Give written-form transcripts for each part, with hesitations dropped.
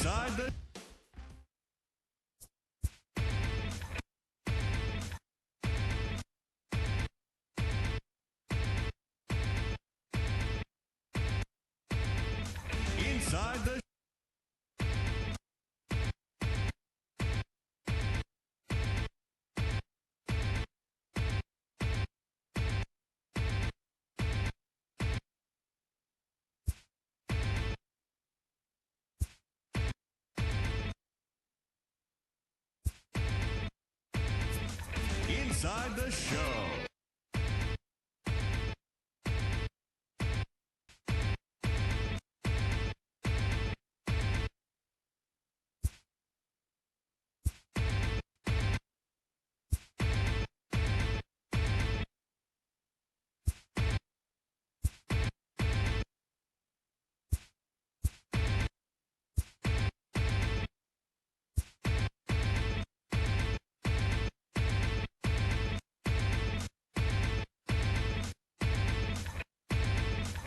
Inside the Inside the Inside the Show.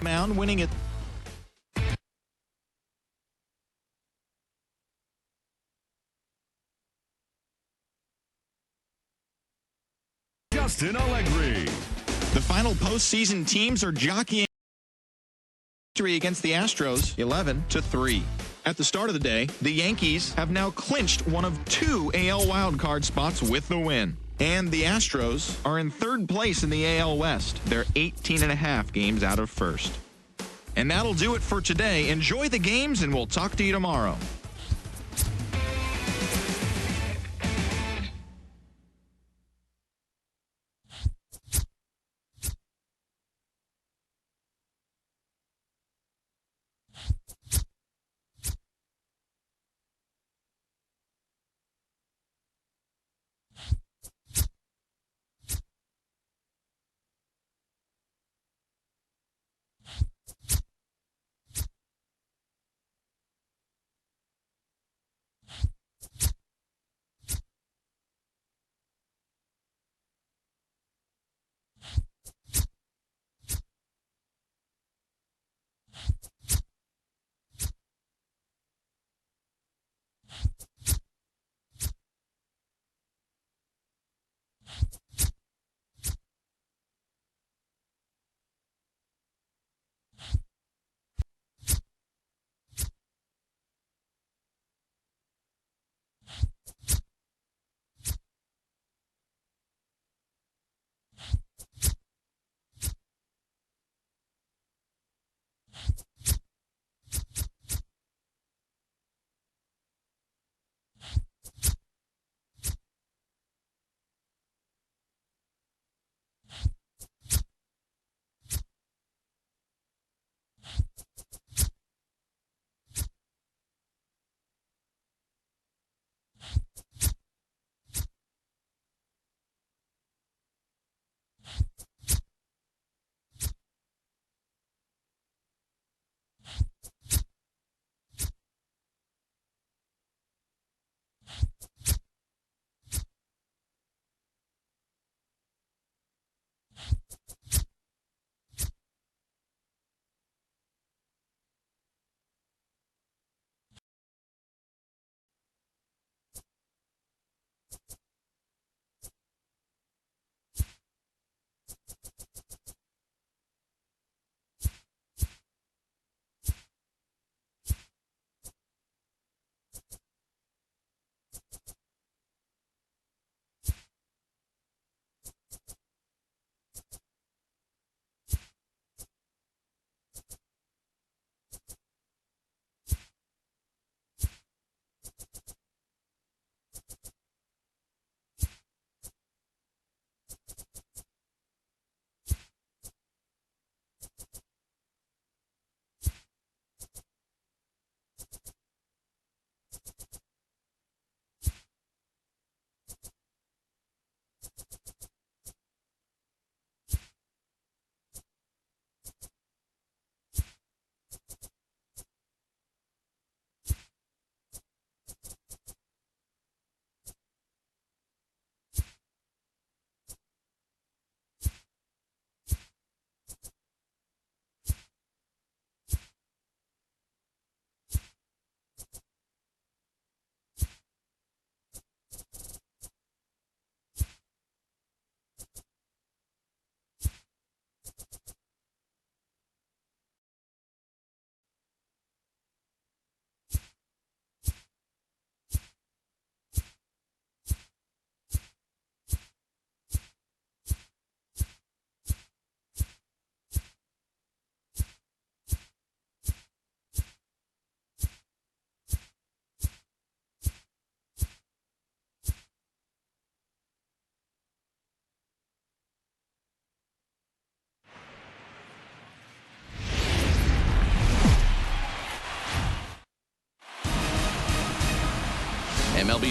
Mound winning it. Justin Allegri. The final postseason teams are jockeying victory against the Astros 11-3. At the start of the day, the Yankees have now clinched one of 2 AL wildcard spots with the win. And the Astros are in 3rd place in the AL West. They're 18.5 games out of first. And that'll do it for today. Enjoy the games, and we'll talk to you tomorrow.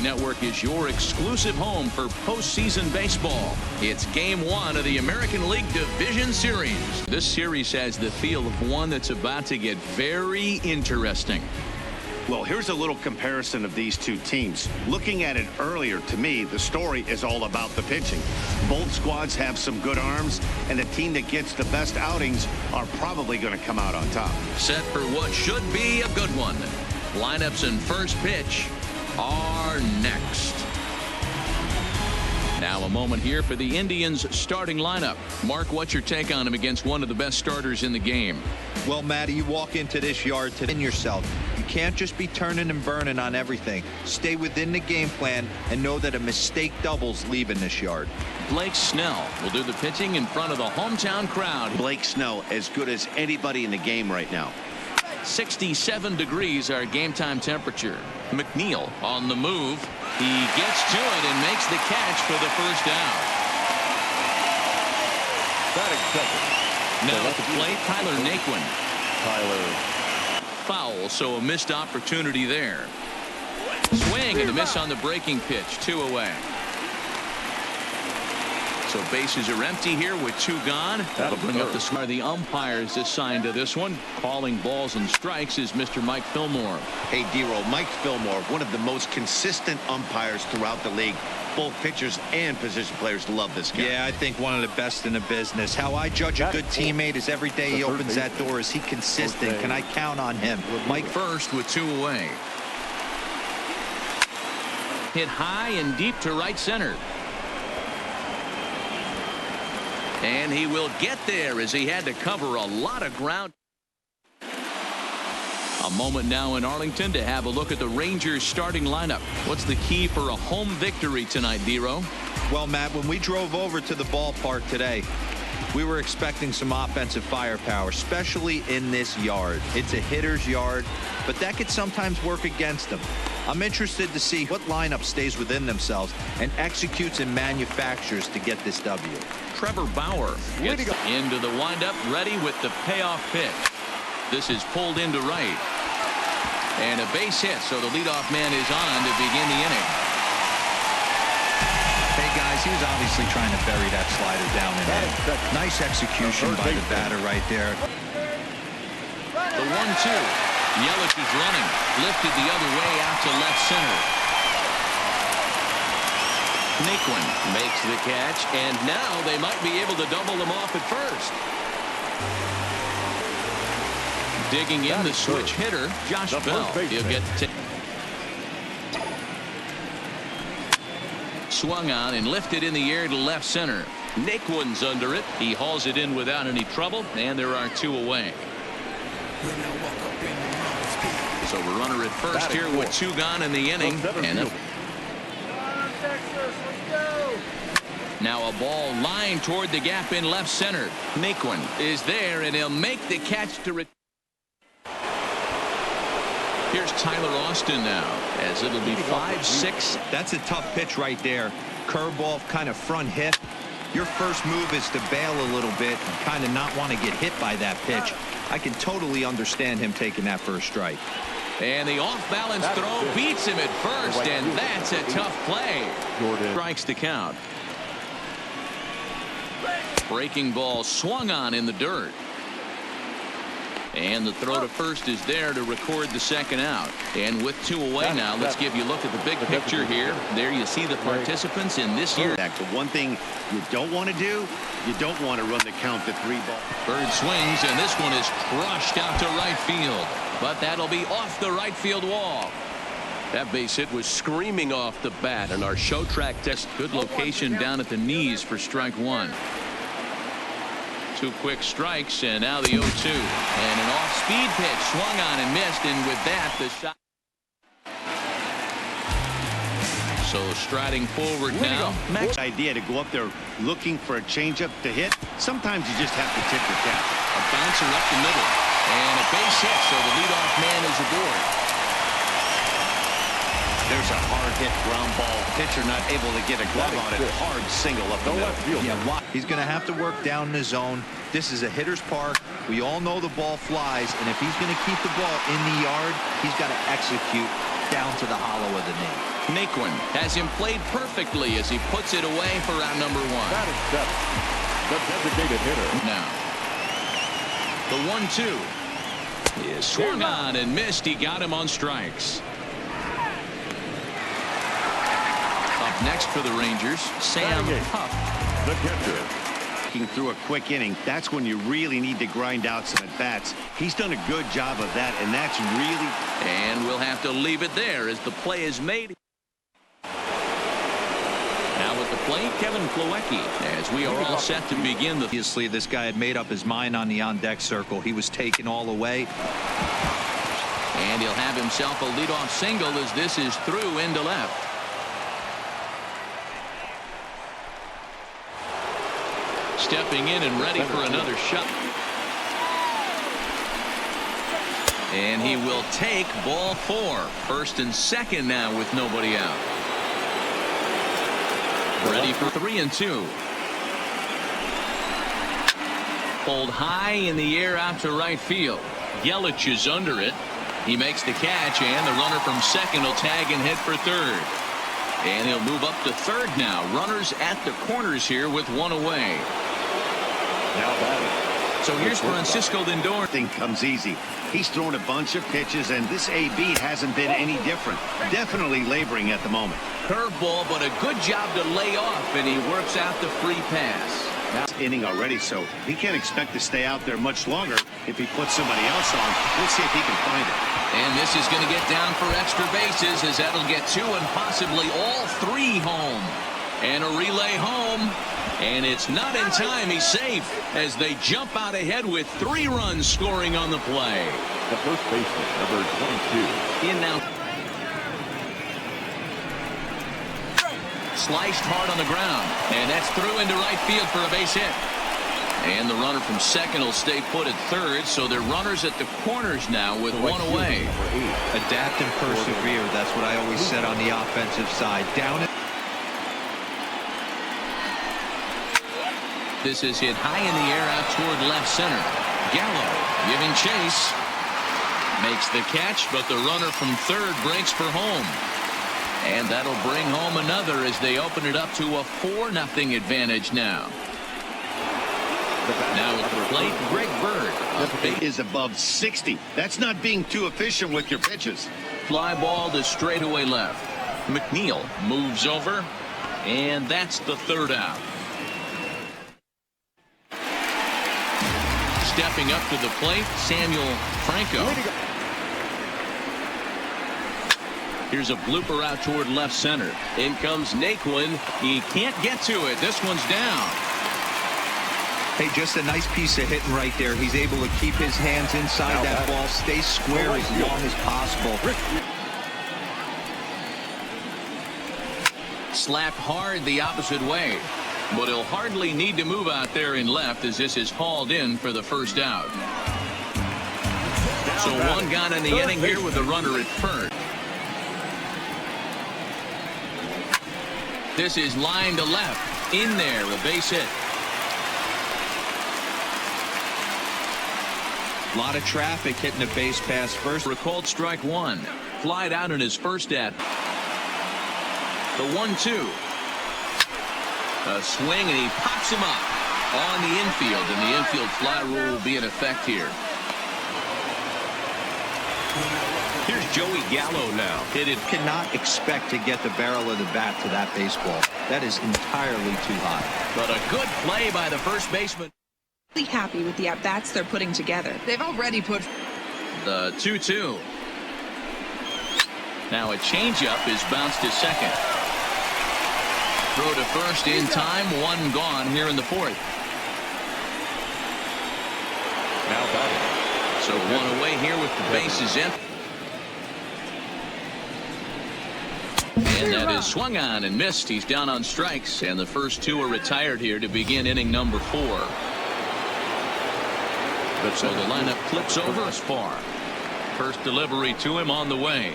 Network is your exclusive home for postseason baseball. It's Game 1 of the American League Division Series. This series has the feel of one that's about to get very interesting. Well, here's a little comparison of these two teams. Looking at it earlier, to me, the story is all about the pitching. Both squads have some good arms, and the team that gets the best outings are probably going to come out on top. Set for what should be a good one. Lineups and first pitch are next. Now a moment here for the Indians starting lineup. Mark, what's your take on him against one of the best starters in the game? Well, Matty, you walk into this yard to win yourself. You can't just be turning and burning on everything. Stay within the game plan and know that a mistake doubles leaving this yard. Blake Snell will do the pitching in front of the hometown crowd. Blake Snell, as good as anybody in the game right now. 67 degrees our game time temperature. McNeil on the move. He gets to it and makes the catch for the first out. Now at the plate, Tyler Naquin. Foul, so a missed opportunity there. Swing and a miss on the breaking pitch. 2 away. So bases are empty here with 2 gone. That'll bring up the umpires assigned to this one. Calling balls and strikes is Mr. Mike Fillmore. Hey, D-Roll, Mike Fillmore, one of the most consistent umpires throughout the league. Both pitchers and position players love this guy. Yeah, I think one of the best in the business. How I judge a good teammate is every day he opens that door. Is he consistent? Can I count on him? Mike first with 2 away. Hit high and deep to right center. And he will get there as he had to cover a lot of ground. A moment now in Arlington to have a look at the Rangers starting lineup. What's the key for a home victory tonight, Dero? Well, Matt, when we drove over to the ballpark today, we were expecting some offensive firepower, especially in this yard. It's a hitter's yard, but that could sometimes work against them. I'm interested to see what lineup stays within themselves and executes and manufactures to get this W. Trevor Bauer gets into the windup, ready with the payoff pitch. This is pulled into right. And a base hit, so the leadoff man is on to begin the inning. Hey, guys, he was obviously trying to bury that slider down and in. Nice execution by the batter right there. The 1-2. Yelich is running. Lifted the other way out to left center. Naquin makes the catch, and now they might be able to double them off at first. Digging in the switch hitter, Josh Bell. He'll get swung on and lifted in the air to left center. Naquin's under it. He hauls it in without any trouble, and there are 2 away. So we're runner at first here with 2 gone in the inning. And now a ball lined toward the gap in left center. Naquin is there, and he'll make the catch to Here's Tyler Austin now, as it'll be 5-6. That's a tough pitch right there. Curveball, kind of front hit. Your first move is to bail a little bit and kind of not want to get hit by that pitch. I can totally understand him taking that first strike. And the off-balance throw beats him at first, and that's a tough play. Strikes to count. Breaking ball swung on in the dirt. And the throw to first is there to record the second out. And with 2 away now, let's give you a look at the big picture here. There you see the participants in this year. The one thing you don't want to do, you don't want to run the count to 3 balls. Bird swings, and this one is crushed out to right field. But that'll be off the right field wall. That base hit was screaming off the bat, and our show track test. Good location down at the knees for strike 1. 2 quick strikes, and now the 0-2. And an off-speed pitch swung on and missed, and with that, the shot. So striding forward now. Max idea to go up there looking for a changeup to hit. Sometimes you just have to tip your cap. A bouncer up the middle. And a base hit, so the leadoff man is aboard. There's a hard hit ground ball. Pitcher not able to get a glove on it. Hard single up the middle. Yeah, he's going to have to work down in the zone. This is a hitter's park. We all know the ball flies, and if he's going to keep the ball in the yard, he's got to execute down to the hollow of the knee. Naquin has him played perfectly as he puts it away for out number 1. That is the designated hitter. Now, the 1-2 is swung on and missed. He got him on strikes. Up next for the Rangers, Sam Huff. The catcher. Through a quick inning, that's when you really need to grind out some at-bats. He's done a good job of that, and that's really... And we'll have to leave it there as the play is made. Now at the plate, Kevin Plawecki, as we are all set to begin the... Obviously, this guy had made up his mind on the on-deck circle. He was taken all away. And he'll have himself a leadoff single as this is through into left. Stepping in and ready for another shot. And he will take ball 4. First and second now with nobody out. Ready for 3-2. Pulled high in the air out to right field. Yelich is under it. He makes the catch, and the runner from second will tag and hit for third. And he'll move up to third now. Runners at the corners here with one away. Now batting. So here's Francisco Lindor. Thing comes easy. He's thrown a bunch of pitches, and this AB hasn't been any different. Definitely laboring at the moment. Curveball, but a good job to lay off, and he works out the free pass. That's inning already, so he can't expect to stay out there much longer if he puts somebody else on. We'll see if he can find it. And this is going to get down for extra bases as that'll get 2 and possibly all 3 home. And a relay home. And it's not in time. He's safe as they jump out ahead with 3 runs scoring on the play. The first baseman, number 22. In now. Sliced hard on the ground. And that's through into right field for a base hit. And the runner from second will stay put at third. So they're runners at the corners now with one away. Adapt and persevere. That's what I always said on the offensive side. Down it. This is hit high in the air out toward left center. Gallo giving chase. Makes the catch, but the runner from third breaks for home. And that'll bring home another as they open it up to a 4-0 advantage now. Now at the plate, Greg Bird. Is above 60. That's not being too efficient with your pitches. Fly ball to straightaway left. McNeil moves over, and that's the 3rd out. Stepping up to the plate, Samuel Franco. Here's a blooper out toward left center. In comes Naquin. He can't get to it. This one's down. Hey, just a nice piece of hitting right there. He's able to keep his hands inside that ball, stay square as long as possible. Slapped hard the opposite way. But he'll hardly need to move out there in left as this is hauled in for the 1st out. So 1 gone in the inning here with a runner at first. This is line to left. In there, a base hit. A lot of traffic hitting the base pass first. Recalled strike 1. Flied out in his first at. The 1-2. A swing, and he pops him up on the infield, and the infield fly rule will be in effect here. Here's Joey Gallo now. It cannot expect to get the barrel of the bat to that baseball. That is entirely too high. But a good play by the first baseman. Really happy with the at-bats they're putting together. They've already put The 2-2. Now a changeup is bounced to second. Throw to first in time. 1 gone here in the 4th. Now batting. So 1 away here with the bases empty. And that is swung on and missed. He's down on strikes, and the first 2 are retired here to begin inning number 4. So the lineup flips over as far. First delivery to him on the way.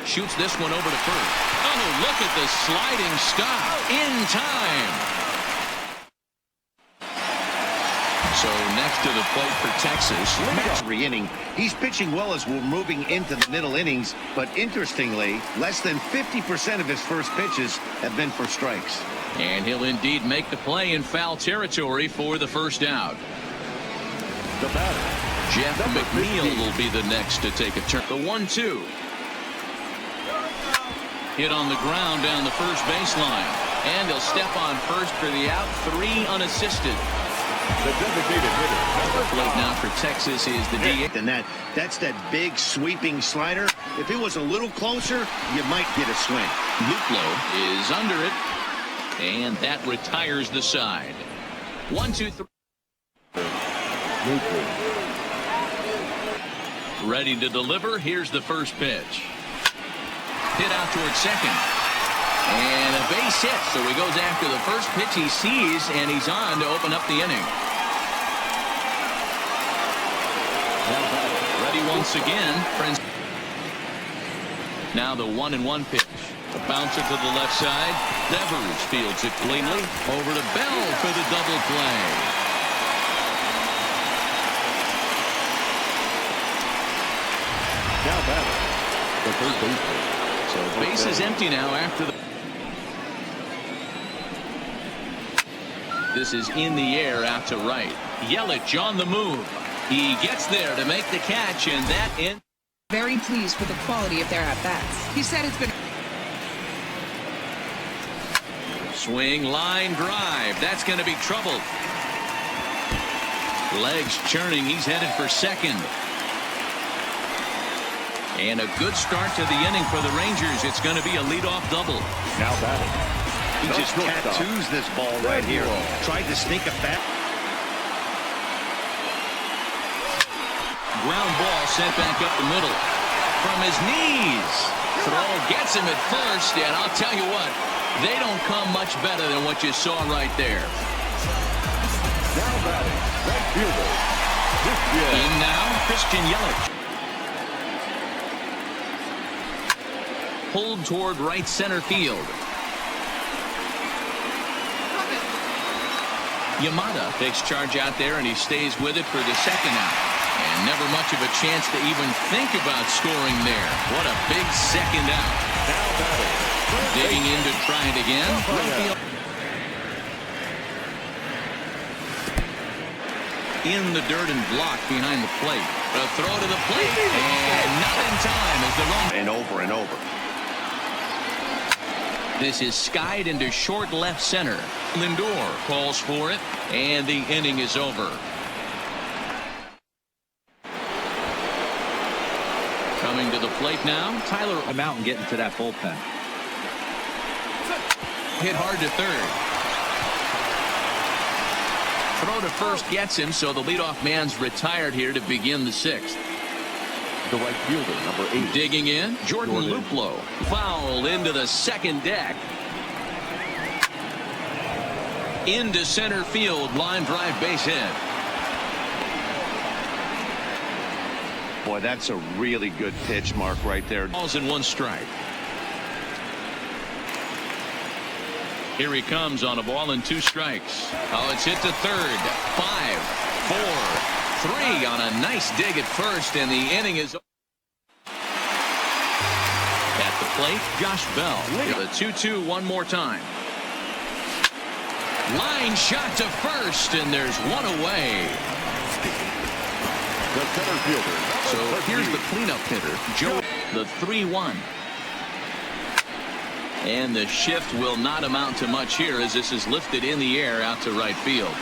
Shoots this one over to first. Oh, look at the sliding stop in time. So next to the plate for Texas. Every inning, he's pitching well as we're moving into the middle innings, but interestingly, less than 50% of his first pitches have been for strikes. And he'll indeed make the play in foul territory for the first out. The batter, Jeff McNeil will be the next to take a turn. The 1-2. Hit on the ground down the first baseline. And he'll step on first for the out. 3 unassisted. the designated hitter. Plate now for Texas is the DH. And that's that big sweeping slider. If it was a little closer, you might get a swing. Luplo is under it. And that retires the side. 1-2-3. Ready to deliver. Here's the first pitch. Hit out towards second. And a base hit. So he goes after the first pitch he sees, and he's on to open up the inning. Ready once again. Friends. Now the 1-1 pitch. A bouncer to the left side. Devers fields it cleanly. Over to Bell for the double play. Now batting, the third baseman. So base is empty now after the. This is in the air out to right. Yelich on the move. He gets there to make the catch, and that in. Very pleased with the quality of their at-bats. He said it's been. Swing, line, drive. That's going to be trouble. Legs churning. He's headed for second. And a good start to the inning for the Rangers. It's going to be a leadoff double. Now batting. He just tattoos this ball right here. Tried to sneak a bat. Ground ball sent back up the middle. From his knees. Throw gets him at first, and I'll tell you what, they don't come much better than what you saw right there. Now batting, right fielder. In now, Christian Yelich. Pulled toward right center field. Yamada takes charge out there, and he stays with it for the second out. And never much of a chance to even think about scoring there. What a big second out. Now batting. Digging in to try it again. In the dirt and blocked behind the plate. A throw to the plate, and not in time as the run. And over and over. This is skied into short left center. Lindor calls for it, and the inning is over. Coming to the plate now, Tyler. I'm out and getting to that bullpen. Hit hard to third. Throw to first gets him, so the leadoff man's retired here to begin the sixth. The right fielder, number 8. Digging in, Jordan Luplo. Foul into the second deck. Into center field, line drive base hit. Boy, that's a really good pitch, Mark, right there. Balls in 1 strike. Here he comes on a ball and 2 strikes. Oh, it's hit to third. 5, 4, 3 on a nice dig at first, and the inning is. At the plate, Josh Bell. The 2-2 one more time. Line shot to first, and there's one away. The center fielder. So here's the cleanup hitter, Joe. The 3-1. And the shift will not amount to much here as this is lifted in the air out to right field.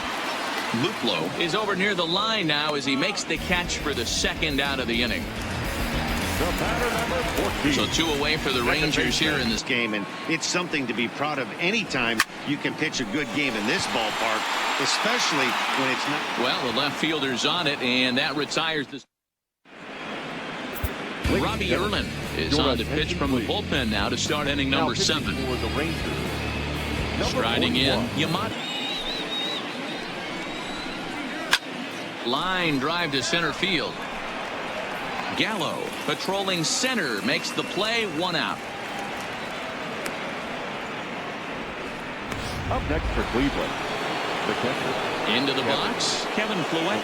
Luplo is over near the line now as he makes the catch for the second out of the inning. The batter, number 14. So 2 away for the Rangers here in this game, and it's something to be proud of anytime you can pitch a good game in this ballpark, especially when it's not. Well, the left fielder's on it, and that retires the. Robbie Erlin is on to pitch from the bullpen now to start inning number 7. For the Rangers. Striding in, Yamada. Line drive to center field. Gallo patrolling center makes the play, 1 out. Up next for Cleveland. The catcher. Into the box, Kevin Flouette.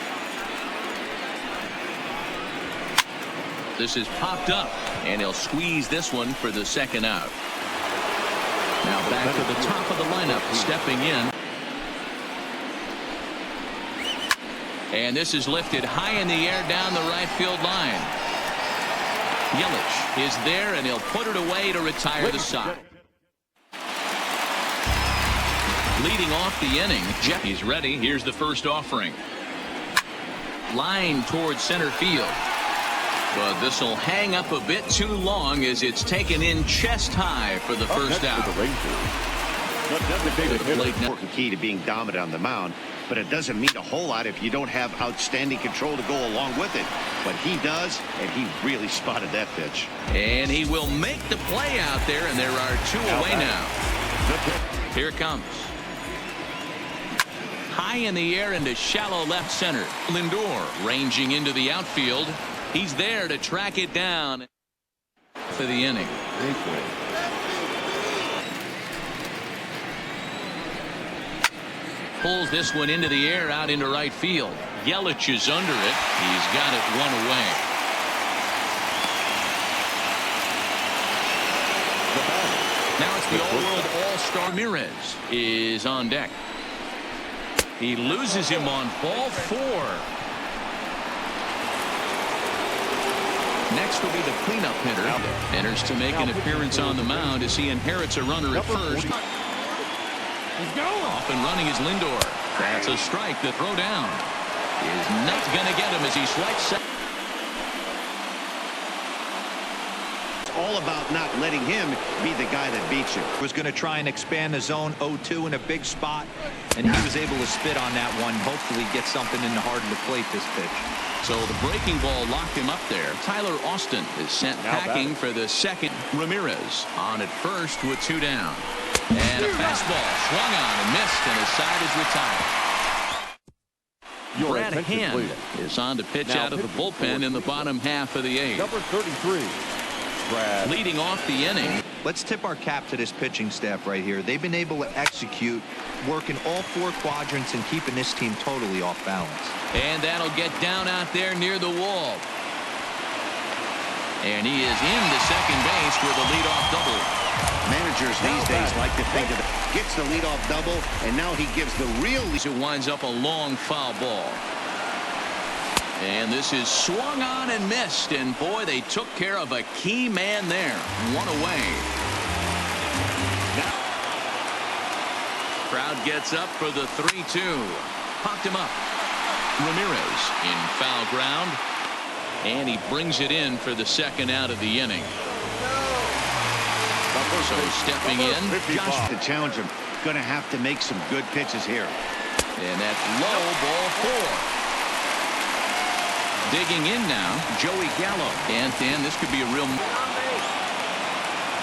This is popped up, and he'll squeeze this one for the second out. Now back to the top of the lineup, stepping in. And this is lifted high in the air down the right field line. Yelich is there, and he'll put it away to retire the side. Leading off the inning, Jeff. He's ready. Here's the first offering. Line towards center field. But this will hang up a bit too long as it's taken in chest high for the first out. The Important key to being dominant on the mound, but it doesn't mean a whole lot if you don't have outstanding control to go along with it. But he does, and he really spotted that pitch. And he will make the play out there, and there are two away now. Here it comes. High in the air into shallow left center. Lindor ranging into the outfield. He's there to track it down for the inning. Pulls this one into the air out into right field. Yelich is under it. He's got it one away. Now it's the all-world all-star Ramirez is on deck. He loses him on ball 4. Next will be the cleanup hitter. Enters to make an appearance on the mound as he inherits a runner at first. Off and running is Lindor. That's a strike. The throw down is not going to get him as he strikes second. It's all about not letting him be the guy that beats you. Was going to try and expand the zone 0-2 in a big spot, and he was able to spit on that one. Hopefully get something in the heart of the plate this pitch. So the breaking ball locked him up there. Tyler Austin is sent packing for the second. Ramirez on at first with 2 down. And a fastball swung on and missed, and his side is retired. Brad Hand is on to pitch out of the bullpen in the bottom half of the 8th. Number 33. Brad. Leading off the inning. Let's tip our cap to this pitching staff right here. They've been able to execute, working all 4 quadrants and keeping this team totally off balance. And that'll get down out there near the wall. And he is into second base with a leadoff double. Managers these days like to think of it. Gets the leadoff double, and now he gives the real lead. It winds up a long foul ball. And this is swung on and missed. And boy, they took care of a key man there. 1 away. Crowd gets up for the 3-2. Popped him up. Ramirez in foul ground. And he brings it in for the second out of the inning. So stepping in, Josh to challenge him. Going to have to make some good pitches here. And that's low, ball 4. Digging in now, Joey Gallo. And Dan, this could be a real.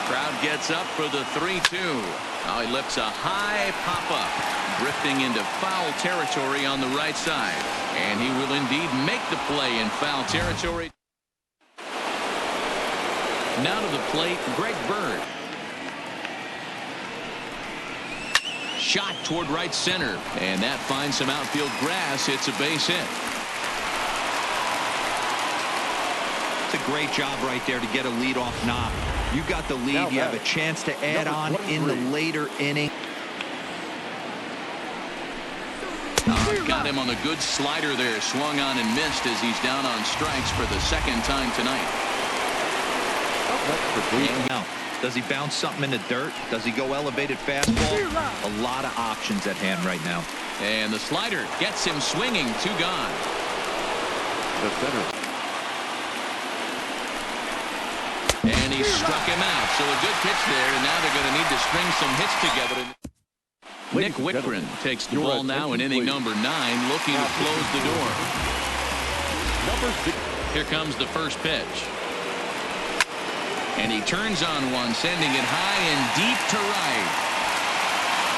Crowd gets up for the 3-2. Now he lifts a high pop-up, drifting into foul territory on the right side. And he will indeed make the play in foul territory. Now to the plate, Greg Bird. Shot toward right center, and that finds some outfield grass. It's a base hit. It's a great job right there to get a leadoff knock. You got the lead. You have a chance to add on in the later inning. Got him on a good slider there. Swung on and missed as he's down on strikes for the second time tonight. Now, does he bounce something in the dirt? Does he go elevated fastball? A lot of options at hand right now. And the slider gets him swinging. 2 gone. The center. And he struck him out. So a good pitch there. And now they're going to need to string some hits together. Nick Wickren takes the ball now in inning number 9, looking to close the door. Here comes the first pitch. And he turns on one, sending it high and deep to right.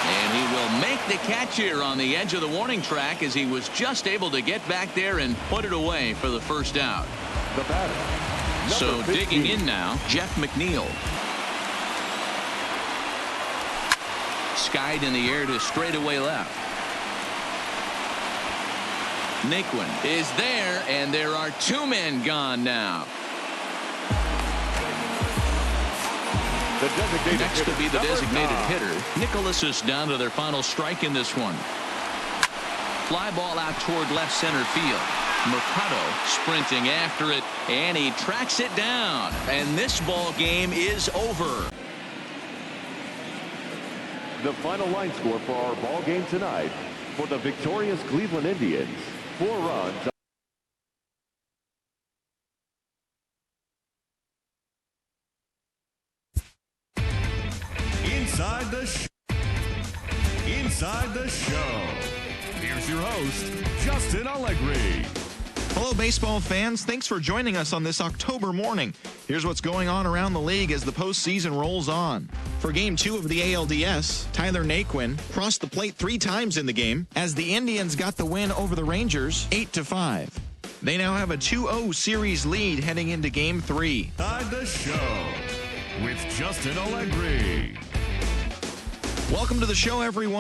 And he will make the catch here on the edge of the warning track as he was just able to get back there and put it away for the first out. The batter. So digging in now, Jeff McNeil. Skied in the air to straightaway left. Naquin is there, and there are 2 men gone now. Next will be the designated hitter. Nicholas is down to their final strike in this one. Fly ball out toward left center field. Mercado sprinting after it, and he tracks it down. And this ball game is over. The final line score for our ball game tonight: for the victorious Cleveland Indians, 4 runs. Inside the Show. Here's your host, Justin Allegri. Hello, baseball fans. Thanks for joining us on this October morning. Here's what's going on around the league as the postseason rolls on. For Game 2 of the ALDS, Tyler Naquin crossed the plate 3 times in the game as the Indians got the win over the Rangers 8-5. They now have a 2-0 series lead heading into Game 3. Inside the Show with Justin Allegri. Welcome to the show, everyone.